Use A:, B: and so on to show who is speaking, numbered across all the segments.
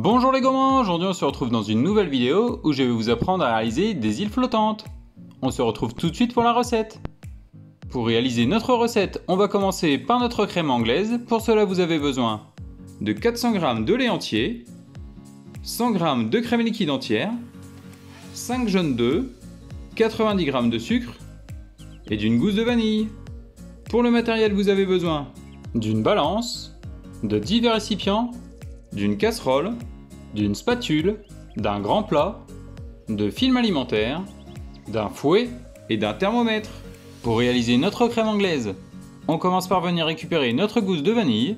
A: Bonjour les gourmands, aujourd'hui on se retrouve dans une nouvelle vidéo où je vais vous apprendre à réaliser des îles flottantes. On se retrouve tout de suite pour la recette. Pour réaliser notre recette, on va commencer par notre crème anglaise. Pour cela vous avez besoin de 400 g de lait entier, 100 g de crème liquide entière, 5 jaunes d'œufs, 90 g de sucre et d'une gousse de vanille. Pour le matériel vous avez besoin d'une balance, de divers récipients, d'une casserole, d'une spatule, d'un grand plat, de film alimentaire, d'un fouet et d'un thermomètre. Pour réaliser notre crème anglaise, on commence par venir récupérer notre gousse de vanille,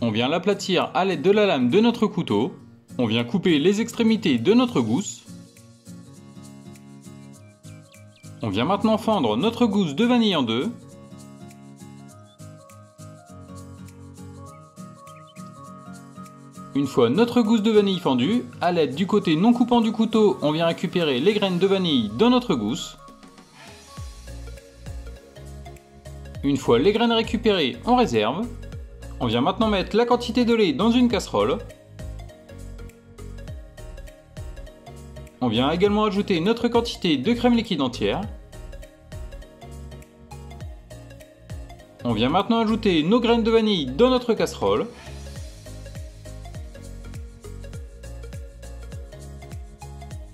A: on vient l'aplatir à l'aide de la lame de notre couteau, on vient couper les extrémités de notre gousse, on vient maintenant fendre notre gousse de vanille en deux. Une fois notre gousse de vanille fendue, à l'aide du côté non coupant du couteau, on vient récupérer les graines de vanille dans notre gousse. Une fois les graines récupérées, on réserve. On vient maintenant mettre la quantité de lait dans une casserole. On vient également ajouter notre quantité de crème liquide entière. On vient maintenant ajouter nos graines de vanille dans notre casserole.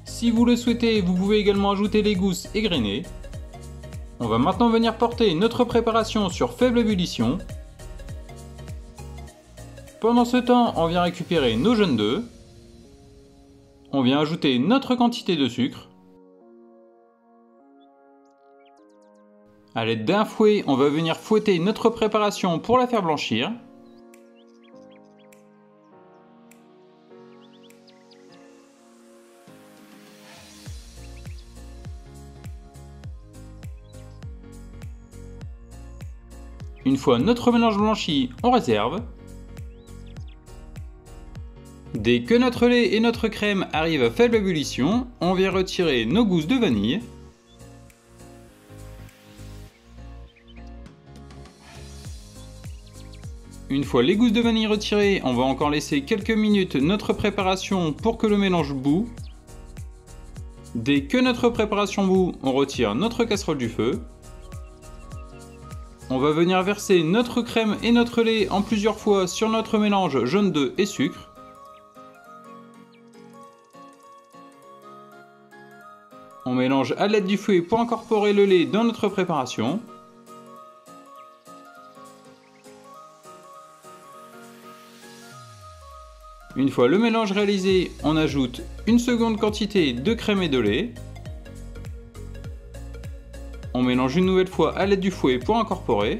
A: Si vous le souhaitez, vous pouvez également ajouter les gousses égrenées. On va maintenant venir porter notre préparation sur faible ébullition. Pendant ce temps, on vient récupérer nos jaunes d'œufs. On vient ajouter notre quantité de sucre. À l'aide d'un fouet, on va venir fouetter notre préparation pour la faire blanchir. Une fois notre mélange blanchi, on réserve. Dès que notre lait et notre crème arrivent à faible ébullition, on vient retirer nos gousses de vanille. Une fois les gousses de vanille retirées, on va encore laisser quelques minutes notre préparation pour que le mélange bout. Dès que notre préparation bout, on retire notre casserole du feu. On va venir verser notre crème et notre lait en plusieurs fois sur notre mélange jaune d'œuf et sucre. On mélange à l'aide du fouet pour incorporer le lait dans notre préparation. Une fois le mélange réalisé, on ajoute une seconde quantité de crème et de lait. On mélange une nouvelle fois à l'aide du fouet pour incorporer.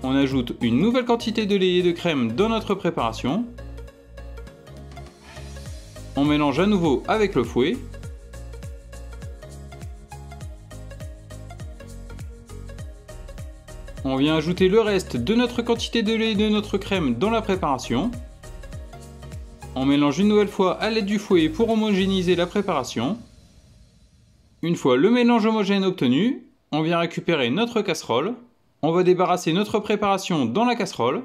A: On ajoute une nouvelle quantité de lait et de crème dans notre préparation. On mélange à nouveau avec le fouet. On vient ajouter le reste de notre quantité de lait et de notre crème dans la préparation. On mélange une nouvelle fois à l'aide du fouet pour homogénéiser la préparation. Une fois le mélange homogène obtenu, on vient récupérer notre casserole. On va débarrasser notre préparation dans la casserole.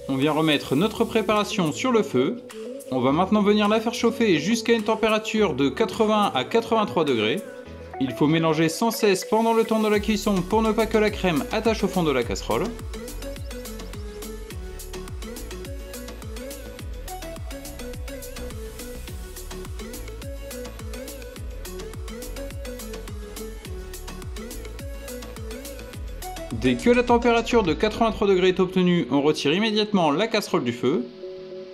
A: On vient remettre notre préparation sur le feu. On va maintenant venir la faire chauffer jusqu'à une température de 80 à 83 degrés. Il faut mélanger sans cesse pendant le temps de la cuisson pour ne pas que la crème attache au fond de la casserole. Dès que la température de 83 degrés est obtenue, on retire immédiatement la casserole du feu.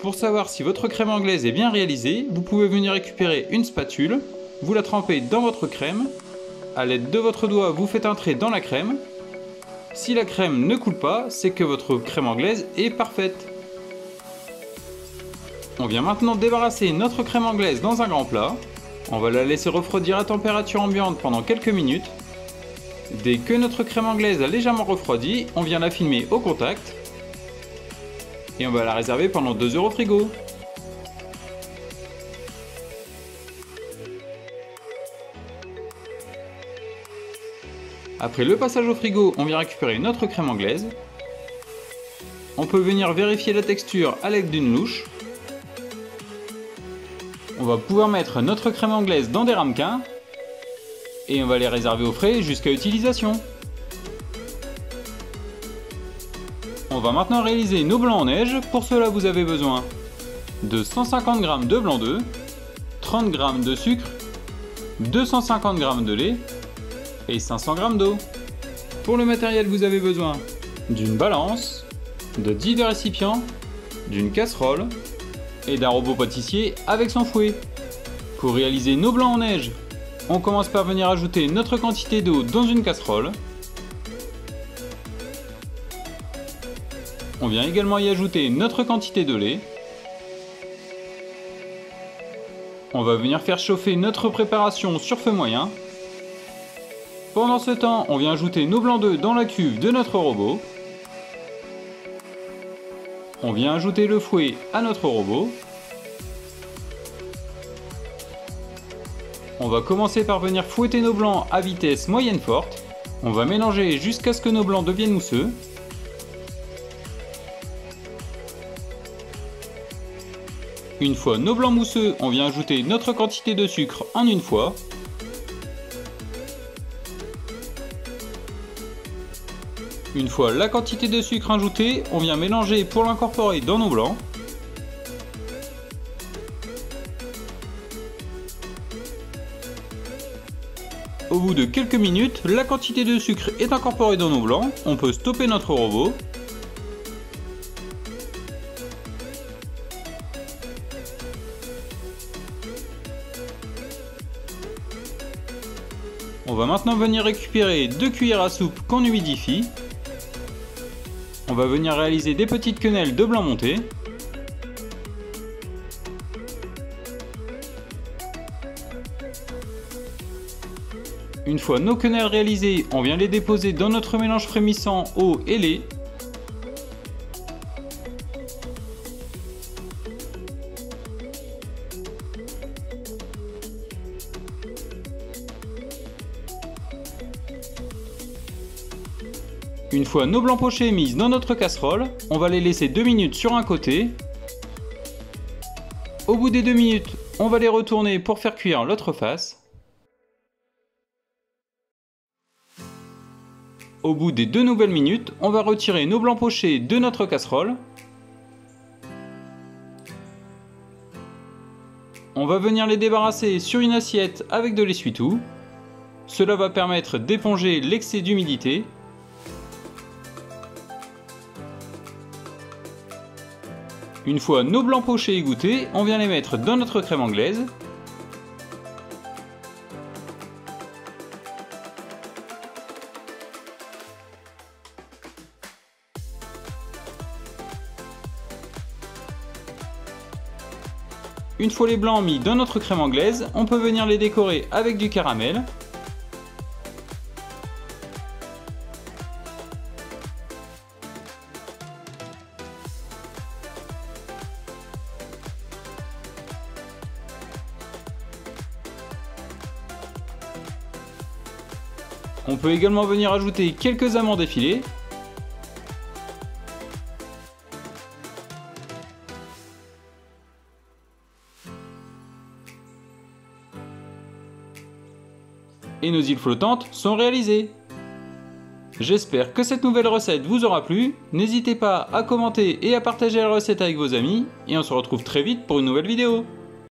A: Pour savoir si votre crème anglaise est bien réalisée, vous pouvez venir récupérer une spatule. Vous la trempez dans votre crème. À l'aide de votre doigt, vous faites un trait dans la crème. Si la crème ne coule pas, c'est que votre crème anglaise est parfaite. On vient maintenant débarrasser notre crème anglaise dans un grand plat. On va la laisser refroidir à température ambiante pendant quelques minutes. Dès que notre crème anglaise a légèrement refroidi, on vient la filmer au contact. Et on va la réserver pendant 2 heures au frigo. Après le passage au frigo, on vient récupérer notre crème anglaise. On peut venir vérifier la texture à l'aide d'une louche. On va pouvoir mettre notre crème anglaise dans des ramequins. Et on va les réserver au frais jusqu'à utilisation. On va maintenant réaliser nos blancs en neige. Pour cela, vous avez besoin de 150 g de blanc d'œuf, 30 g de sucre, 250 g de lait et 500 g d'eau. Pour le matériel, vous avez besoin d'une balance, de 10 récipients, d'une casserole et d'un robot pâtissier avec son fouet. Pour réaliser nos blancs en neige, on commence par venir ajouter notre quantité d'eau dans une casserole. On vient également y ajouter notre quantité de lait. On va venir faire chauffer notre préparation sur feu moyen. Pendant ce temps, on vient ajouter nos blancs d'œufs dans la cuve de notre robot. On vient ajouter le fouet à notre robot. On va commencer par venir fouetter nos blancs à vitesse moyenne forte. On va mélanger jusqu'à ce que nos blancs deviennent mousseux. Une fois nos blancs mousseux, on vient ajouter notre quantité de sucre en une fois. Une fois la quantité de sucre ajoutée, on vient mélanger pour l'incorporer dans nos blancs. Au bout de quelques minutes, la quantité de sucre est incorporée dans nos blancs. On peut stopper notre robot. On va maintenant venir récupérer 2 cuillères à soupe qu'on humidifie. On va venir réaliser des petites quenelles de blanc monté. Une fois nos quenelles réalisées, on vient les déposer dans notre mélange frémissant eau et lait. Une fois nos blancs pochés mis dans notre casserole, on va les laisser 2 minutes sur un côté. Au bout des 2 minutes, on va les retourner pour faire cuire l'autre face. Au bout des 2 nouvelles minutes, on va retirer nos blancs pochés de notre casserole. On va venir les débarrasser sur une assiette avec de l'essuie-tout. Cela va permettre d'éponger l'excès d'humidité. Une fois nos blancs pochés égouttés, on vient les mettre dans notre crème anglaise. Une fois les blancs mis dans notre crème anglaise, on peut venir les décorer avec du caramel. On peut également venir ajouter quelques amandes effilées. Et nos îles flottantes sont réalisées. J'espère que cette nouvelle recette vous aura plu. N'hésitez pas à commenter et à partager la recette avec vos amis. Et on se retrouve très vite pour une nouvelle vidéo.